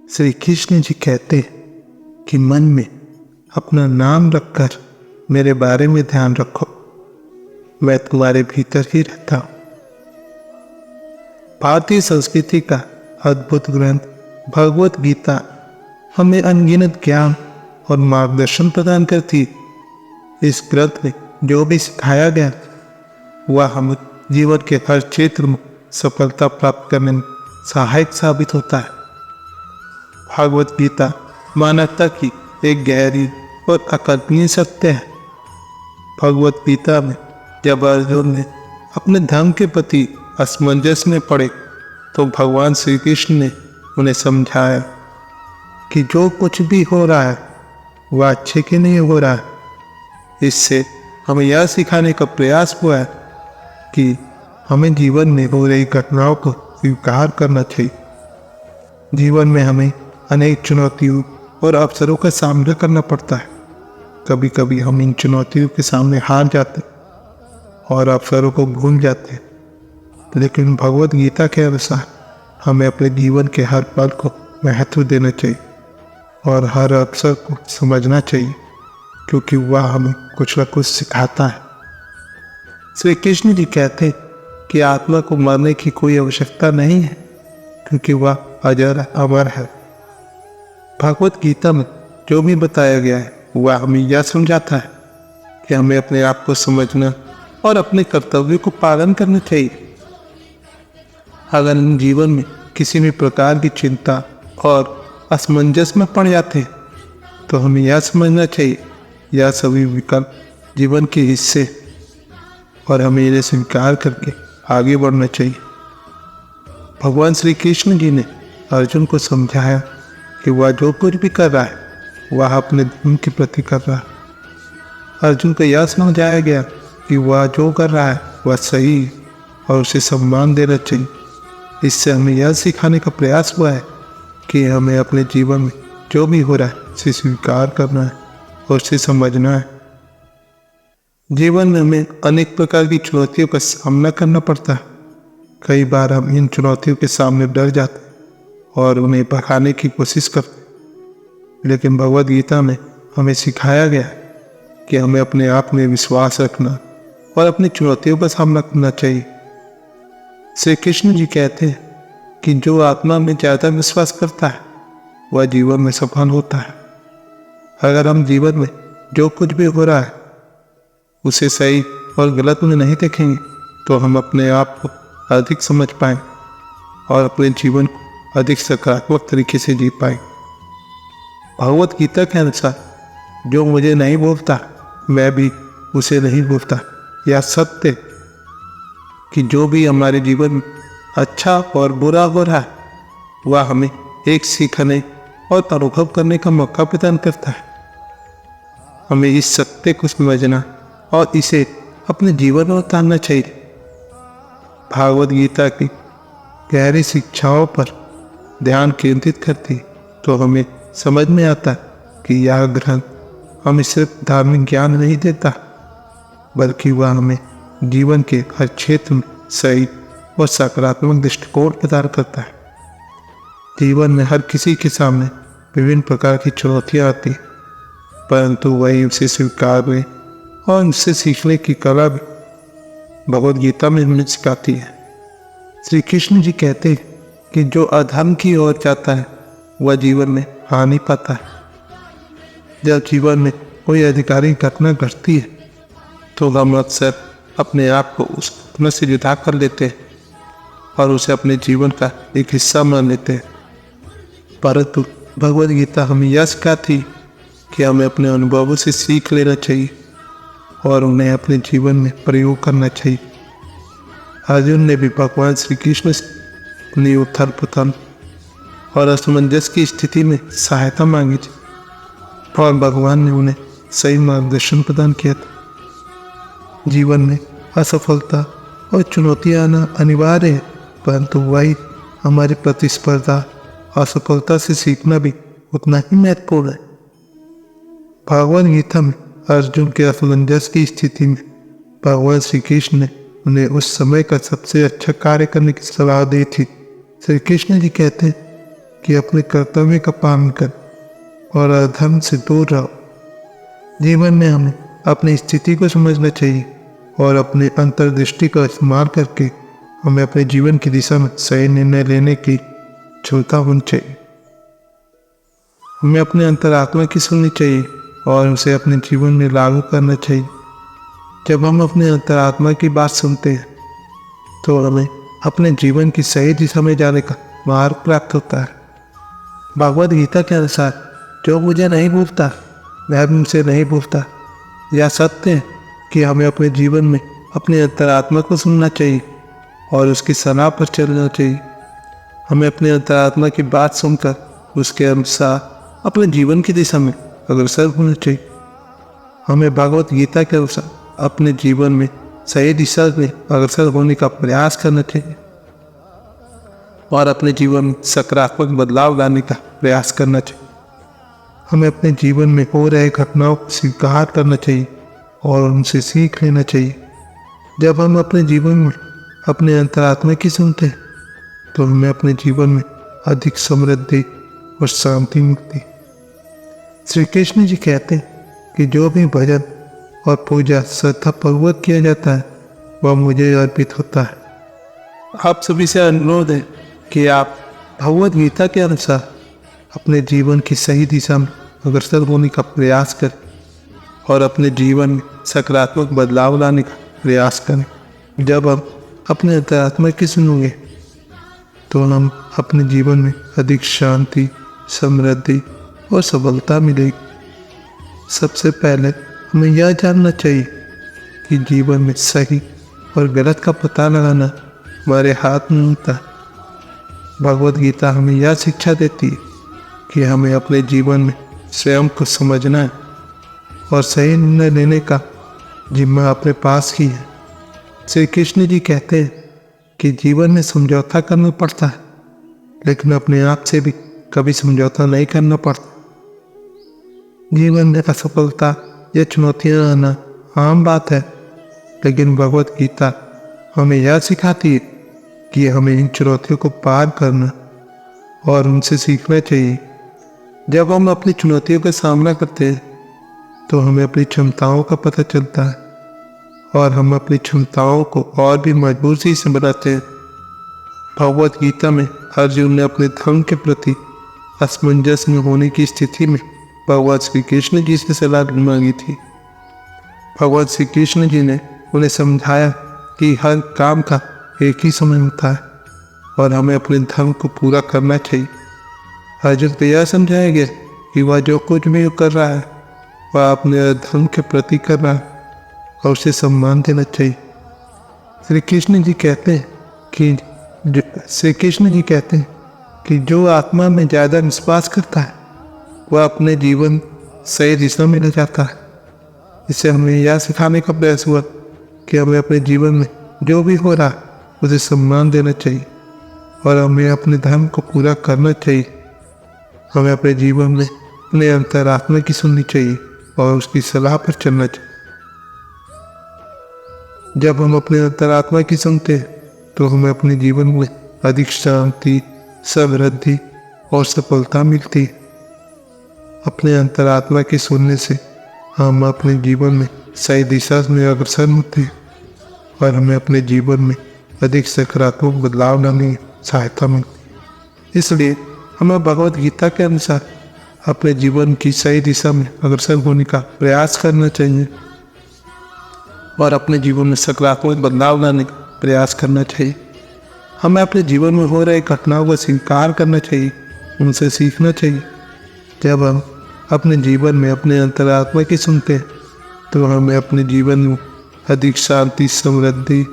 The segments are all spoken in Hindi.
श्री कृष्ण जी कहते हैं कि मन में अपना नाम रखकर मेरे बारे में ध्यान रखो, मैं तुम्हारे भीतर ही रहता हूं। भारतीय संस्कृति का अद्भुत ग्रंथ भगवत गीता हमें अनगिनत ज्ञान और मार्गदर्शन प्रदान करती है। इस ग्रंथ में जो भी सिखाया गया वह हमें जीवन के हर क्षेत्र में सफलता प्राप्त करने में सहायक साबित होता है। भगवत गीता मानवता की एक गहरी और अकल्पनीय सत्य है। भगवत गीता में जब अर्जुन ने अपने धर्म के प्रति असमंजस में पड़े तो भगवान श्री कृष्ण ने उन्हें समझाया कि जो कुछ भी हो रहा है वह अच्छे के लिए हो रहा है। इससे हमें यह सिखाने का प्रयास हुआ है कि हमें जीवन में हो रही घटनाओं को स्वीकार करना चाहिए। जीवन में हमें अनेक चुनौतियों और अवसरों का सामना करना पड़ता है। कभी कभी हम इन चुनौतियों के सामने हार जाते और अवसरों को भूल जाते हैं, लेकिन भगवत गीता के अनुसार हमें अपने जीवन के हर पल को महत्व देना चाहिए और हर अवसर को समझना चाहिए, क्योंकि वह हमें कुछ न कुछ सिखाता है। श्री कृष्ण जी कहते हैं कि आत्मा को मरने की कोई आवश्यकता नहीं है, क्योंकि वह अजर अमर है। भगवत गीता में जो भी बताया गया है वह हमें यह समझाता है कि हमें अपने आप को समझना और अपने कर्तव्यों को पालन करना चाहिए। अगर हम जीवन में किसी भी प्रकार की चिंता और असमंजस में पड़ जाते हैं तो हमें यह समझना चाहिए यह सभी विकल्प जीवन के हिस्से और हमें इन्हें स्वीकार करके आगे बढ़ना चाहिए। भगवान श्री कृष्ण जी ने अर्जुन को समझाया कि वह जो कुछ भी कर रहा है वह अपने धर्म के प्रति कर रहा है। अर्जुन को यह समझाया गया कि वह जो कर रहा है वह सही है और उसे सम्मान देना चाहिए। इससे हमें यह सिखाने का प्रयास हुआ है कि हमें अपने जीवन में जो भी हो रहा है उसे स्वीकार करना है और उसे समझना है। जीवन में हमें अनेक प्रकार की चुनौतियों का सामना करना पड़ता है। कई बार हम इन चुनौतियों के सामने डर जाते हैं और उन्हें भगाने की कोशिश करते हैं, लेकिन भगवद गीता में हमें सिखाया गया है कि हमें अपने आप में विश्वास रखना और अपनी चुनौतियों का सामना करना चाहिए। श्री कृष्ण जी कहते हैं कि जो आत्मा में ज़्यादा विश्वास करता है वह जीवन में सफल होता है। अगर हम जीवन में जो कुछ भी हो रहा है उसे सही और गलत में नहीं देखेंगे तो हम अपने आप को अधिक समझ पाएं और अपने जीवन को अधिक सकारात्मक तरीके से जी पाएं। भगवत गीता के अनुसार जो मुझे नहीं बोलता मैं भी उसे नहीं बोलता। यह सत्य कि जो भी हमारे जीवन में अच्छा और बुरा हो रहा है वह हमें एक सीखने और अनुभव करने का मौका प्रदान करता है। हमें इस सत्य को समझना और इसे अपने जीवन में उतारना चाहिए। भागवत गीता की गहरी शिक्षाओं पर ध्यान केंद्रित करती तो हमें समझ में आता कि यह ग्रंथ हमें सिर्फ धार्मिक ज्ञान नहीं देता, बल्कि वह हमें जीवन के हर क्षेत्र में सही और सकारात्मक दृष्टिकोण प्रदान करता है। जीवन में हर किसी के सामने विभिन्न प्रकार की चुनौतियाँ आती हैं, परंतु वही उसे स्वीकारने और उससे सीखने की कला भी भगवद गीता में हमें सिखाती है। श्री कृष्ण जी कहते हैं कि जो अधर्म की ओर जाता है वह जीवन में हानि पाता है। जब जीवन में कोई अधिकारी घटना घटती है तो हम अक्सर अपने आप को उस घटना से जुदा कर लेते हैं और उसे अपने जीवन का एक हिस्सा मान लेते हैं, परंतु भगवद गीता हमें यह सिखाती कि हमें अपने अनुभवों से सीख लेना चाहिए और उन्हें अपने जीवन में प्रयोग करना चाहिए। अर्जुन ने भी भगवान श्री कृष्ण से अपनी उथल पुथल और असमंजस की स्थिति में सहायता मांगी थी और भगवान ने उन्हें सही मार्गदर्शन प्रदान किया था। जीवन में असफलता और चुनौतियां आना अनिवार्य है, परंतु वही हमारी प्रतिस्पर्धा असफलता से सीखना भी उतना ही महत्वपूर्ण है। भगवद गीता में अर्जुन के असमंजस की स्थिति में भगवान श्री कृष्ण ने उन्हें उस समय का सबसे अच्छा कार्य करने की सलाह दी थी। श्री कृष्ण जी कहते हैं कि अपने कर्तव्य का पालन कर और अधर्म से दूर रहो। जीवन में हमें अपनी स्थिति को समझना चाहिए और अपनी अंतर्दृष्टि का इस्तेमाल करके हमें अपने जीवन की दिशा में सही निर्णय लेने की क्षमता होनी चाहिए। हमें अपने अंतरात्मा की सुननी चाहिए और उसे अपने जीवन में लागू करना चाहिए। जब हम अपने अंतरात्मा की बात सुनते हैं तो हमें अपने जीवन की सही दिशा में जाने का मार्ग प्राप्त होता है। भगवद गीता के अनुसार जो मुझे नहीं भूलता वह भी मुझसे नहीं भूलता। यह सत्य है कि हमें अपने जीवन में अपने अंतरात्मा को सुनना चाहिए और उसकी सलाह पर चलना चाहिए। हमें अपने अंतरात्मा की बात सुनकर उसके अनुसार अपने जीवन की दिशा में अग्रसर होना चाहिए। हमें भगवद गीता के अनुसार अपने जीवन में सही दिशा में अग्रसर होने का प्रयास करना चाहिए और अपने जीवन में सकारात्मक बदलाव लाने का प्रयास करना चाहिए। हमें अपने जीवन में हो रहे घटनाओं को स्वीकार करना चाहिए और उनसे सीख लेना चाहिए। जब हम अपने जीवन में अपने अंतरात्मा की सुनते हैं तो हमें अपने जीवन में अधिक समृद्धि और शांति मिलती है। श्री कृष्ण जी कहते हैं कि जो भी भजन और पूजा श्रद्धापूर्वक किया जाता है वह मुझे अर्पित होता है। आप सभी से अनुरोध है कि आप भगवद गीता के अनुसार अपने जीवन की सही दिशा में अग्रसर होने का प्रयास करें और अपने जीवन में सकारात्मक बदलाव लाने का प्रयास करें। जब हम अपने अंतरात्मा की सुनेंगे तो हम अपने जीवन में अधिक शांति, समृद्धि और सफलता मिलेगी। सबसे पहले हमें यह जानना चाहिए कि जीवन में सही और गलत का पता लगाना हमारे हाथ में होता है। भगवद गीता हमें यह शिक्षा देती है कि हमें अपने जीवन में स्वयं को समझना है और सही निर्णय लेने का जिम्मा अपने पास ही है। श्री कृष्ण जी कहते हैं कि जीवन में समझौता करना पड़ता है लेकिन अपने आप से भी कभी समझौता नहीं करना पड़ता। जीवन में असफलता या चुनौतियां आना आम बात है, लेकिन भगवद गीता हमें यह सिखाती है कि हमें इन चुनौतियों को पार करना और उनसे सीखना चाहिए। जब हम अपनी चुनौतियों का सामना करते हैं तो हमें अपनी क्षमताओं का पता चलता है और हम अपनी क्षमताओं को और भी मजबूती से बनाते हैं। भगवद गीता में अर्जुन ने अपने धर्म के प्रति असमंजस में होने की स्थिति में भगवान श्री कृष्ण जी से सलाह मांगी थी। भगवान श्री कृष्ण जी ने उन्हें समझाया कि हर काम का एक ही समय होता है और हमें अपने धर्म को पूरा करना चाहिए। अर्जुन को यह समझाया गया कि वह जो कुछ भी कर रहा है वह अपने धर्म के प्रति कर रहा है और उसे सम्मान देना चाहिए। श्री कृष्ण जी कहते हैं कि जो आत्मा में ज़्यादा विश्वास करता है वह अपने जीवन सही दिशा में ले जाता है। इससे हमें यह सिखाने का प्रयास हुआ कि हमें अपने जीवन में जो भी हो रहा है उसे सम्मान देना चाहिए और हमें अपने धर्म को पूरा करना चाहिए। हमें अपने जीवन में अपने अंतरात्मा की सुननी चाहिए और उसकी सलाह पर चलना चाहिए। जब हम अपने अंतरात्मा की सुनते हैं तो हमें अपने जीवन में अधिक शांति, समृद्धि और सफलता मिलती है। अपने अंतरात्मा के सुनने से हम अपने जीवन में सही दिशा में अग्रसर होते हैं और हमें अपने जीवन में अधिक सकारात्मक बदलाव लाने में सहायता मिलती है। इसलिए हमें भगवद गीता के अनुसार अपने जीवन की सही दिशा में अग्रसर होने का प्रयास करना चाहिए और अपने जीवन में सकारात्मक बदलाव लाने का प्रयास करना चाहिए। हमें अपने जीवन में हो रहे घटनाओं को स्वीकार करना चाहिए, उनसे सीखना चाहिए। जब हम अपने जीवन में अपने अंतरात्मा की सुनते हैं तो हमें अपने जीवन में अधिक शांति, समृद्धि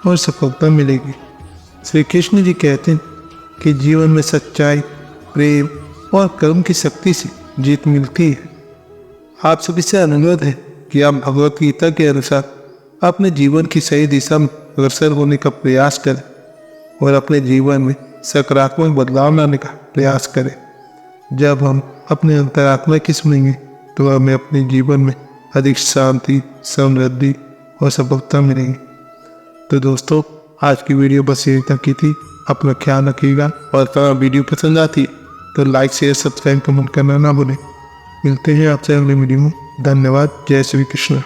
और सफलता मिलेगी। श्री कृष्ण जी कहते हैं कि जीवन में सच्चाई, प्रेम और कर्म की शक्ति से जीत मिलती है। आप सभी से अनुरोध है कि आप भगवद गीता के अनुसार अपने जीवन की सही दिशा में अग्रसर होने का प्रयास करें और अपने जीवन में सकारात्मक बदलाव लाने का प्रयास करें। जब हम अपने अंतरात्मा की सुनेंगे तो हमें अपने जीवन में अधिक शांति, समृद्धि और सफलता मिलेगी। तो दोस्तों, आज की वीडियो बस यही तक की थी। अपना ख्याल रखिएगा और अगर वीडियो पसंद आती है तो लाइक शेयर सब्सक्राइब कमेंट करना ना भूलें। मिलते हैं आपसे अगले वीडियो में। धन्यवाद। जय श्री कृष्ण।